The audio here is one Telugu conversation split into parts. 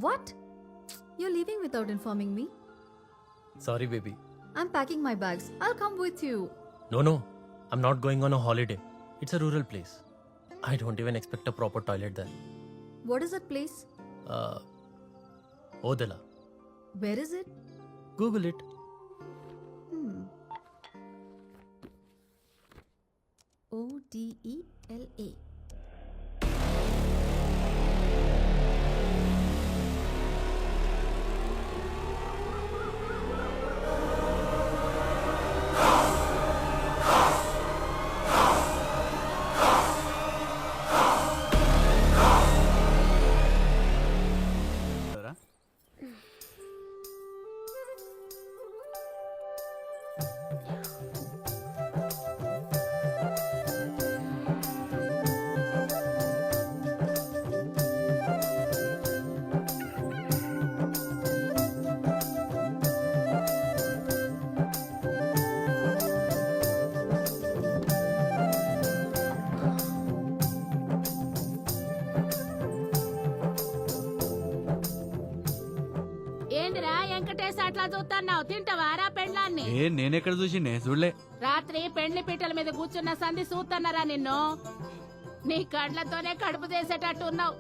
What? You're leaving without informing me? Sorry, baby. I'm packing my bags. I'll come with you. No. I'm not going on a holiday. It's a rural place. I don't even expect a proper toilet there. What is that place? Odela. Where is it? Google it. Odela. ఏందిరా వెంకటేశ్ అట్లా చూస్తున్నావు? తింటావారా పెండ్లాన్ని? నేనెక్కడ చూసి చూడలే. రాత్రి పెండ్లి పీటల మీద కూర్చున్న సంధి చూస్తున్నారా నిన్ను? నీ కళ్ళతోనే కడుపు చేసేటట్టు ఉన్నావు.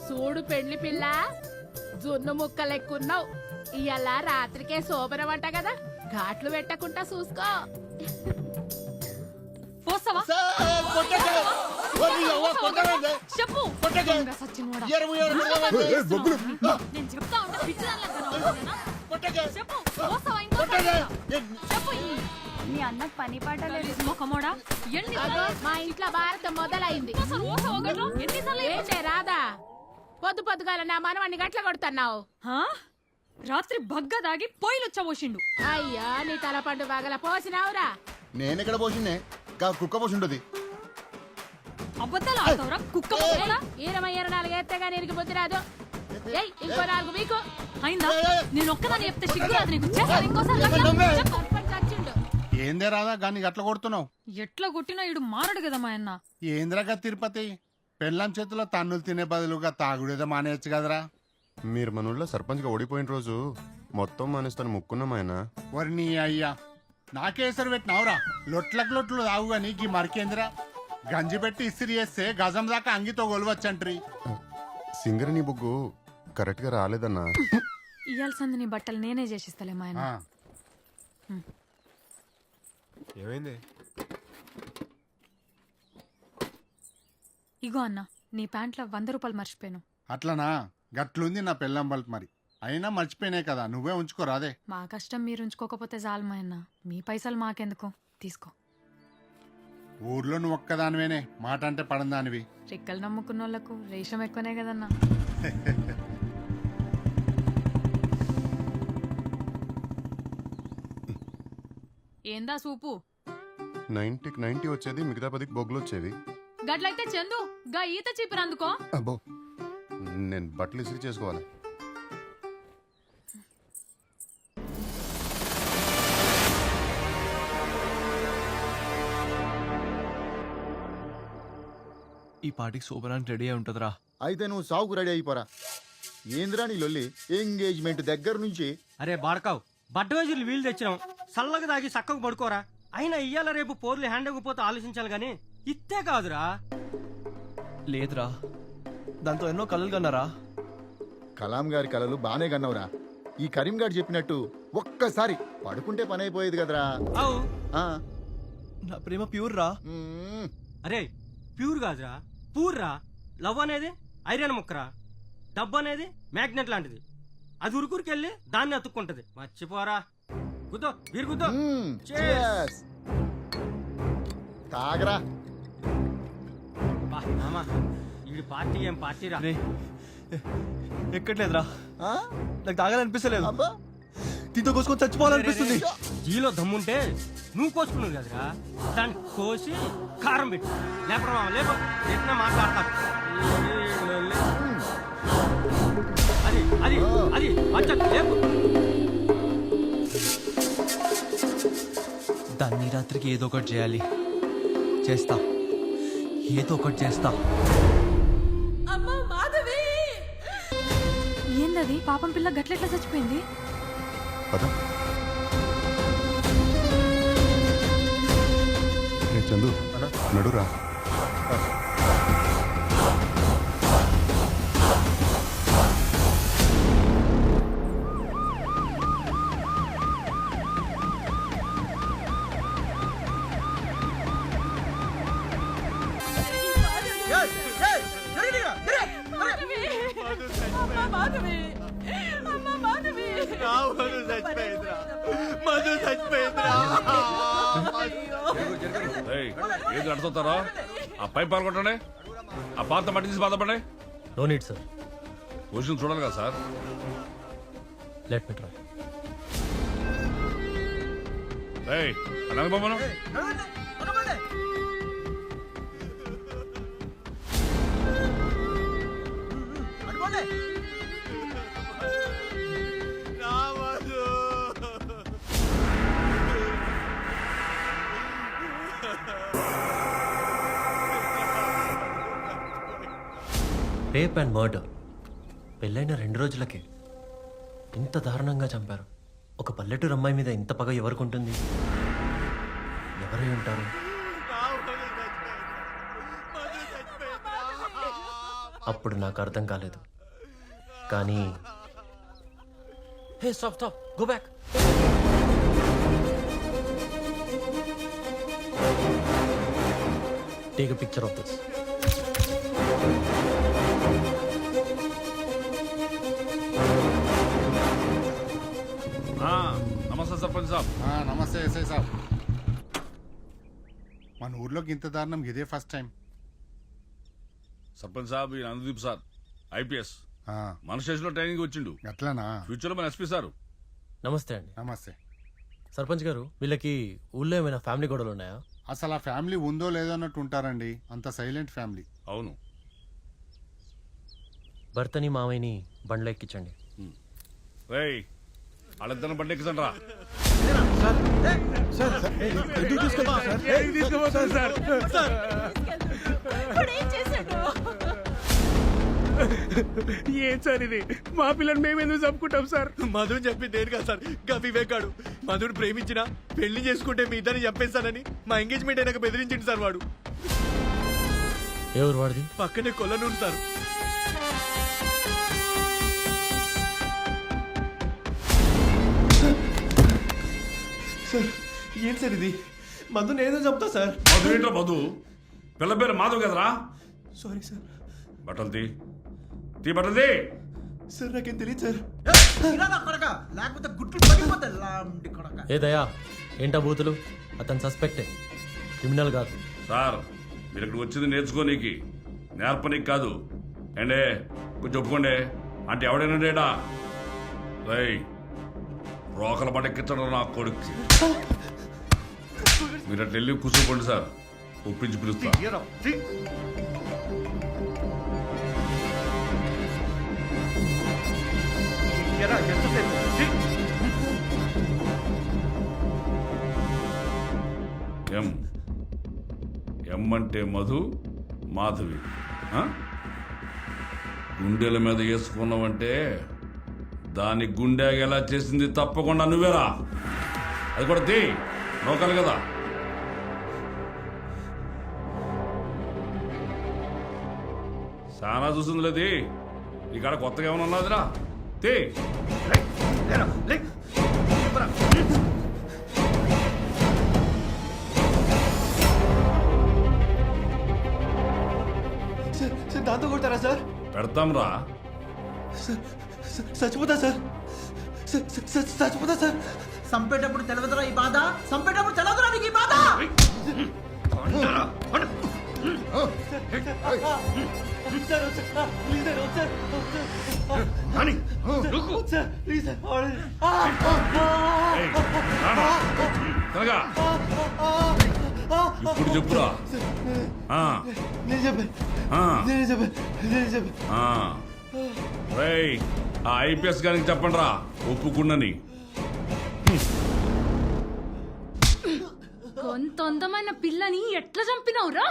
చూడు పెండ్లి పిల్ల, జున్ను ముక్కలెక్కున్నావు. ఇయ్యాల రాత్రికే శోభనం అంట కదా, ఘాట్లు పెట్టకుండా చూసుకో. పోస్తావా? చెప్పు. నేను చెప్తా ఉంటే పిచ్చిదానిలా కనబడుతున్నానా? చెప్పు. పోస్తావా? చెప్పు. మీ అన్నకు పని పాట లేదు. మొఖమోడా, అగో, మా ఇంట్లో భారతం మొదలైంది. ఏంటే రాదా, పొద్దు పొద్దుగాల నా మనవాణ్ణి గట్ల కొడుతున్నావు. రాత్రి బగ్గ దాగి పొయ్యిలు వచ్చబోసిండు. అయ్యా, నీ తల పండు బాగల పోసినావురా? నేనెక్కడ పోసిండే, కుక్క పోసిండది. అబద్ధాలు ఆడతావురా కుక్క మొఖమోడా? 24 ఎత్తగా నీకు బుద్ధి రాదు. ఇంకో 4 మీకు అయిందా? నేను ఒక్కదాన్ని చెప్తే సిగ్గురాదు నీకు? చేస్తాను ఇంకోసారి గట్లా? చెప్పు. చచ్చిండు. ఏందే రాదా గాని గట్ల కొడుతున్నావు? ఎట్లా కొట్టినా ఇడు మారడు కదా మా అన్న. ఏంద్రగా తిరుపతి, పెళ్ళాం చేతిలో తన్నులు తినే బదులుగా తాగుడేదో మానేయచ్చు కదరా. మీరు మన ఊళ్ళో సర్పంచ్ గా ఓడిపోయిన రోజు మొత్తం మానేస్తాను ముక్కున్నాం ఆయన. వరి నీ అయ్యా, నాకేసరి పెట్టినావురా. లొట్లు తాగు గాని గీ మరికేంద్రా. గంజి పెట్టి ఇస్త్రీ చేస్తే గజం దాకా అంగితో గొలవచ్చంట్రీ. సింగర్ నీ బుగ్గు కరెక్ట్ గా రాలేదన్నా. ఇయ్యాల్సింది నీ బట్టలు నేనే చేసిస్తలే మా ఆయన. ఏమైంది? ఇగో అన్న, నీ ప్యాంట్లో 100 రూపాయలు మర్చిపోయాను. అట్లనా? గట్లుంది నా పెళ్ళాం బల్ప్ మరి. అయినా మర్చిపోయినాయి కదా, నువ్వే ఉంచుకోరాదే. మా కష్టం మీరు ఉంచుకోకపోతే చాలు మా అన్న. మీ పైసలు మాకెందుకు, తీసుకో. ఊర్లో నువ్వు ఒక్కదానివేనే మాట అంటే పడందానివి. రెక్కలు నమ్ముకున్న వాళ్ళకు రేషం ఎక్కువనే కదన్నా. ఏందా సూపు? 90కి 90 వచ్చేది, మిగతా 10కి బొగ్గులు వచ్చేవి. గట్లయితే చందు గా ఈత చీపినందుకో. అబ్బో, నేను బట్టలు ఇసిరి చేసుకోవాలి. ఈ పాటికి శోభనానికి రెడీ అయి ఉంటదిరా. అయితే నువ్వు సావుకు రెడీ అయిపోరా. ఏంద్రా నీ లొల్లి? ఎంగేజ్మెంట్ దగ్గర నుంచి. అరే బాడకావు, బడ్డవేజీలు వీలు తెచ్చినాం, సల్లగా దాగి సక్కకు పడుకోరా. అయినా ఇయ్యాల రేపు పోర్లు హ్యాండ్ అయిపోతే ఆలోచించాలి గాని ఇత్తే కాదురా. లేదురా, దాంతో ఎన్నో కలలు కన్నారా. కలాం గారి కలలు బానే కన్నవరా. ఈ కరీం గారు చెప్పినట్టు ఒక్కసారి పడుకుంటే పని అయిపోయేది కదరా. అవు ఆ, నా ప్రేమ ప్యూర్ రా. అరే ప్యూర్ కాదురా, పూర్ రా. లవ్ అనేది ఐరన్ ముక్కరా, డబ్బు అనేది మ్యాగ్నెట్ లాంటిది. అది ఉరుకురికెళ్ళి దాన్ని అతుక్కుంటది. మర్చిపోరా. గుద్దో వీరు గుద్దో. cheers. తాగరా. మామా ఈ పార్టీ ఏం పార్టీ రా. ఎక్కట్లేదురా, ఆ? నాకు తాగాలనిపిస్తలేదు. అబ్బా, దీంతో కోసుకొని చచ్చిపోవాలనిపిస్తుంది. జీలో దమ్ముంటే నువ్వు కోసుకున్నావు కదరా, దాన్ని కోసి కారం పెట్టు. లేపరా మామ, లేప ఎట్లా మాట్లాడతారు. అది అది అది వచ్చా లేపు. దాన్ని రాత్రికి ఏదో ఒకటి చేయాలి. చేస్తా, ఏదో ఒకటి చేస్తా. అమ్మా మాధవి, పాపం పిల్ల గట్లెట్లా చచ్చిపోయింది? పద ఏ చందు నడురా. ఏది నడుస్తారా? ఆ పైప్ పాల్గొట్టండి, ఆ పాత మట్టి తీసి బాధపడండి. నో నీడ్ సార్, పొజిషన్ చూడాలి కదా సార్. Let me try. బొమ్మను రేప్ అండ్ మర్డర్, పెళ్ళైన 2 రోజులకే ఇంత దారుణంగా చంపారు. ఒక పల్లెటూరు అమ్మాయి మీద ఇంత పగ ఎవరికి ఉంటుంది? ఎవరై ఉంటారు? అప్పుడు నాకు అర్థం కాలేదు, కానీ hey stop stop, go back. Take a picture of this. నమస్తే సర్పంచ్ సాబ్. నమస్తే ఎస్ఐ సాబ్. మన ఊర్లోకి ఇంత దారుణం ఇదే ఫస్ట్ టైం. సర్పంచ్ సాబ్ ఈ నందదీప్ సార్ ఐపీఎస్ మన స్టేషన్ లో ట్రైనింగ్ వచ్చిండు. ఎట్లానా? ఫ్యూచర్ లో మన ఎస్పీ సార్. నమస్తే అండి. నమస్తే. సర్పంచ్ గారు, వీళ్ళకి ఊళ్ళో ఏమైనా ఫ్యామిలీ గొడవలు ఉన్నాయా? అసలు ఆ ఫ్యామిలీ ఉందో లేదో అన్నట్టు ఉంటారండి. అంత సైలెంట్ ఫ్యామిలీ. అవును. భర్తని మామయ్యని బండ్లో ఎక్కించండి. రేయ్ వాళ్ళిద్దరిని బండి ఎక్కించండి రా. ఏం సార్ ఇది? మా పిల్లలు మేము ఎందుకు చంపుకుంటాం సార్? మధుని చెప్పి నేను కదా సార్, గా వివేకాడు మధుని ప్రేమించిన పెళ్లి చేసుకుంటే మీ ఇద్దరిని చెప్పేస్తానని మా ఎంగేజ్మెంట్ అయినాక బెదిరించింది సార్ వాడు. ఎవరు వాడిది? పక్కనే కొల్లనూరు సార్. సార్ ఏం సార్ ఇది? మధుని ఏదో చెప్తా సార్. మధు ఏంట్రా మధు? పిల్ల పేరు మాధవ్ కదరా? Sorry sir. బట్టలు తీ, తీ బట్టలు తీ. సార్ నాకేం తెలియదు సార్. ఏ దయా, ఏంటా బూతులు? అతను సస్పెక్టే, క్రిమినల్ కాదు. సార్ మీరు ఇక్కడ వచ్చింది నేర్చుకోనీకి, నేర్పనీకి కాదు. ఏండే కొంచెం ఒప్పుకోండి అంటే ఎవడైనా డేటా రై రోకల పట్ట ఎక్కించడం నా కొడుకు. మీరు అట్లా వెళ్ళి కూర్చోపోండి సార్, ఒప్పించి పిలుస్తా. ఎం ఎం అంటే మధు, మాధవి. గుండెల మీద వేసుకున్నావంటే దాని గుండె ఎలా చేసింది తప్పకుండా నువ్వేరా. అది కూడా తీ, రోకలు కదా. చాలా చూసింది లేదు, ఇక్కడ కొత్తగా ఏమైనా ఉన్నదిరా. తీ. దాంతో కొడతారా సార్? పెడతాం రా. చచ్చిపోతా సార్, చచ్చిపోతా సార్. సంపేటప్పుడు తెలవదురా ఈ బాధ, సంపేటప్పుడు తెలవదురా నీకు ఈ బాధ. ఇప్పుడు చెప్పురా. రేయ్ ఆ ఐపీఎస్ గారికి చెప్పండి రా ఒప్పుకున్నని. కొంత అందమైన పిల్లని ఎట్లా చంపినావురా?